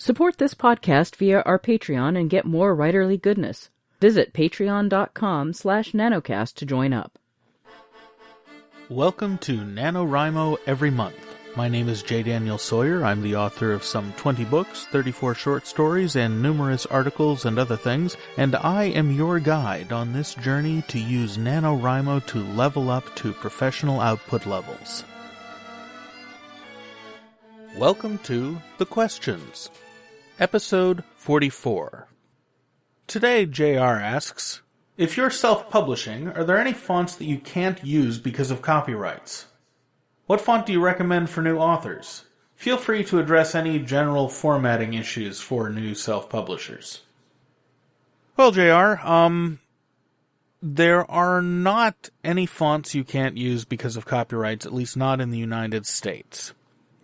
Support this podcast via our Patreon and get more writerly goodness. Visit patreon.com/nanocast to join up. Welcome to NaNoWriMo Every Month. My name is J. Daniel Sawyer. I'm the author of some 20 books, 34 short stories, and numerous articles and other things, and I am your guide on this journey to use NaNoWriMo to level up to professional output levels. Welcome to The Questions, Episode 44. Today, JR asks, if you're self-publishing, are there any fonts that you can't use because of copyrights? What font do you recommend for new authors? Feel free to address any general formatting issues for new self-publishers. Well, JR, there are not any fonts you can't use because of copyrights, at least not in the United States.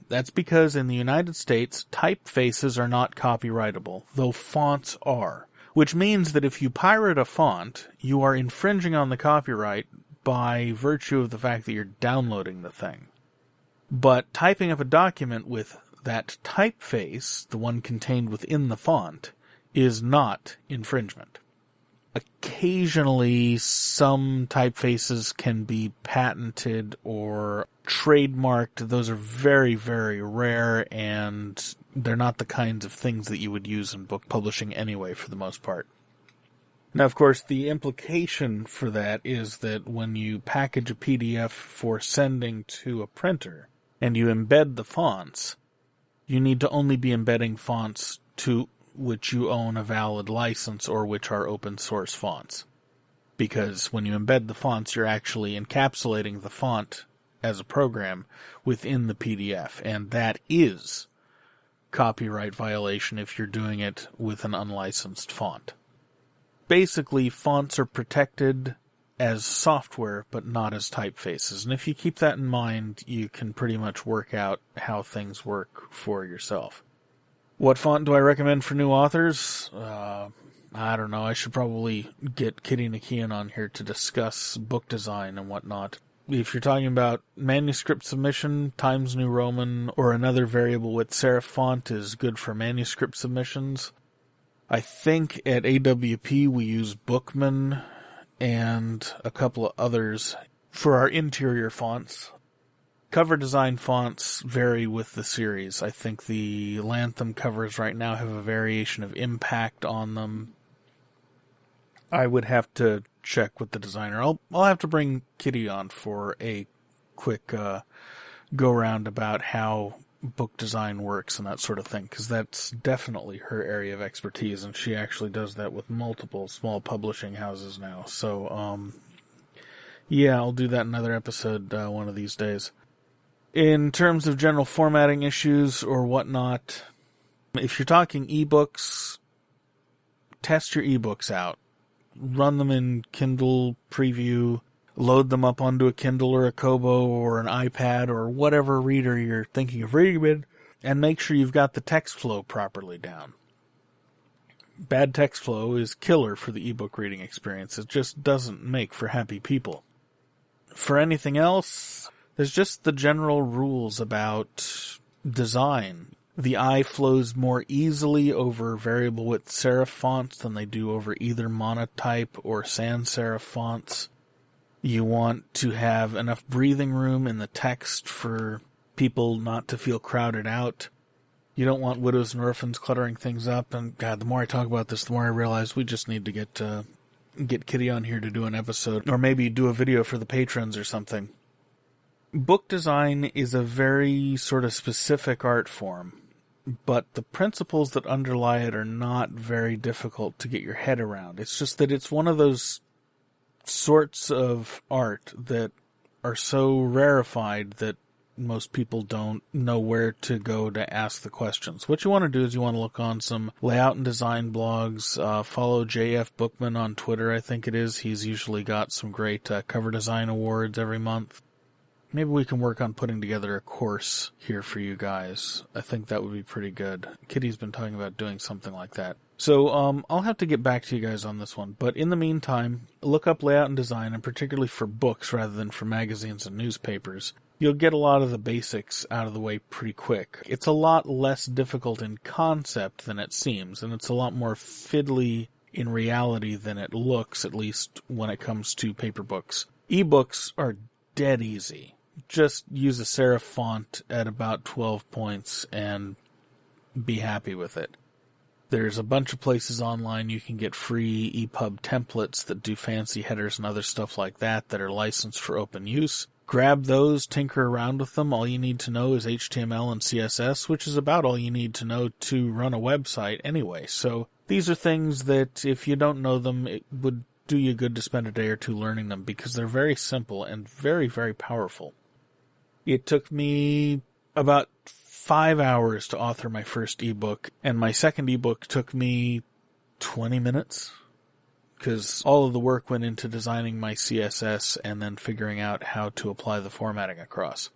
That's because in the United States, typefaces are not copyrightable, though fonts are. Which means that if you pirate a font, you are infringing on the copyright by virtue of the fact that you're downloading the thing. But typing up a document with that typeface, the one contained within the font, is not infringement. Occasionally, some typefaces can be patented or trademarked. Those are very, very rare, and they're not the kinds of things that you would use in book publishing anyway, for the most part. Now, of course, the implication for that is that when you package a PDF for sending to a printer, and you embed the fonts, you need to only be embedding fonts to which you own a valid license or which are open source fonts. Because when you embed the fonts, you're actually encapsulating the font as a program within the PDF, and that is copyright violation if you're doing it with an unlicensed font. Basically, fonts are protected as software, but not as typefaces. And if you keep that in mind, you can pretty much work out how things work for yourself. What font do I recommend for new authors? I don't know. I should probably get Kitty Nakian on here to discuss book design and whatnot. If you're talking about manuscript submission, Times New Roman or another variable width serif font is good for manuscript submissions. I think at AWP we use Bookman and a couple of others for our interior fonts. Cover design fonts vary with the series. I think the Lantham covers right now have a variation of impact on them. I would have to check with the designer. I'll have to bring Kitty on for a quick go-round about how book design works and that sort of thing, because that's definitely her area of expertise, and she actually does that with multiple small publishing houses now. So, yeah, I'll do that in another episode one of these days. In terms of general formatting issues or whatnot, if you're talking ebooks, test your ebooks out. Run them in Kindle Preview, load them up onto a Kindle or a Kobo or an iPad or whatever reader you're thinking of reading with, and make sure you've got the text flow properly down. Bad text flow is killer for the ebook reading experience. It just doesn't make for happy people. For anything else, there's just the general rules about design. The eye flows more easily over variable width serif fonts than they do over either monotype or sans serif fonts. You want to have enough breathing room in the text for people not to feel crowded out. You don't want widows and orphans cluttering things up. And God, the more I talk about this, the more I realize we just need to get Kitty on here to do an episode, or maybe do a video for the patrons or something. Book design is a very sort of specific art form, but the principles that underlie it are not very difficult to get your head around. It's just that it's one of those sorts of art that are so rarefied that most people don't know where to go to ask the questions. What you want to do is you want to look on some layout and design blogs, follow JF Bookman on Twitter, I think it is. He's usually got some great cover design awards every month. Maybe we can work on putting together a course here for you guys. I think that would be pretty good. Kitty's been talking about doing something like that. So I'll have to get back to you guys on this one. But in the meantime, look up layout and design, and particularly for books rather than for magazines and newspapers. you'll get a lot of the basics out of the way pretty quick. It's a lot less difficult in concept than it seems, and it's a lot more fiddly in reality than it looks, at least when it comes to paper books. Ebooks are dead easy. Just use a serif font at about 12 points and be happy with it. There's a bunch of places online you can get free EPUB templates that do fancy headers and other stuff like that are licensed for open use. Grab those, tinker around with them. All you need to know is HTML and CSS, which is about all you need to know to run a website anyway. So these are things that if you don't know them, it would do you good to spend a day or two learning them because they're very simple and very, very powerful. It took me about 5 hours to author my first ebook, and my second ebook took me 20 minutes. Because all of the work went into designing my CSS and then figuring out how to apply the formatting across.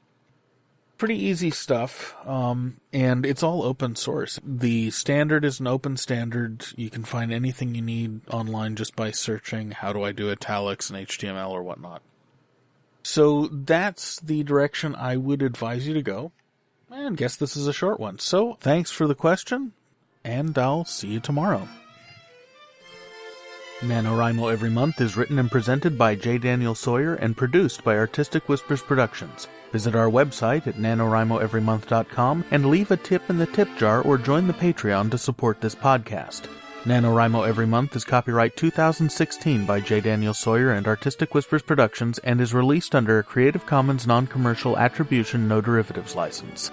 Pretty easy stuff, and it's all open source. The standard is an open standard. You can find anything you need online just by searching how do I do italics in HTML or whatnot. So that's the direction I would advise you to go. And guess this is a short one. So thanks for the question, and I'll see you tomorrow. NaNoWriMo Every Month is written and presented by J. Daniel Sawyer and produced by Artistic Whispers Productions. Visit our website at NaNoWriMoEveryMonth.com and leave a tip in the tip jar or join the Patreon to support this podcast. NaNoWriMo Every Month is copyright 2016 by J. Daniel Sawyer and Artistic Whispers Productions and is released under a Creative Commons Non-Commercial Attribution No Derivatives license.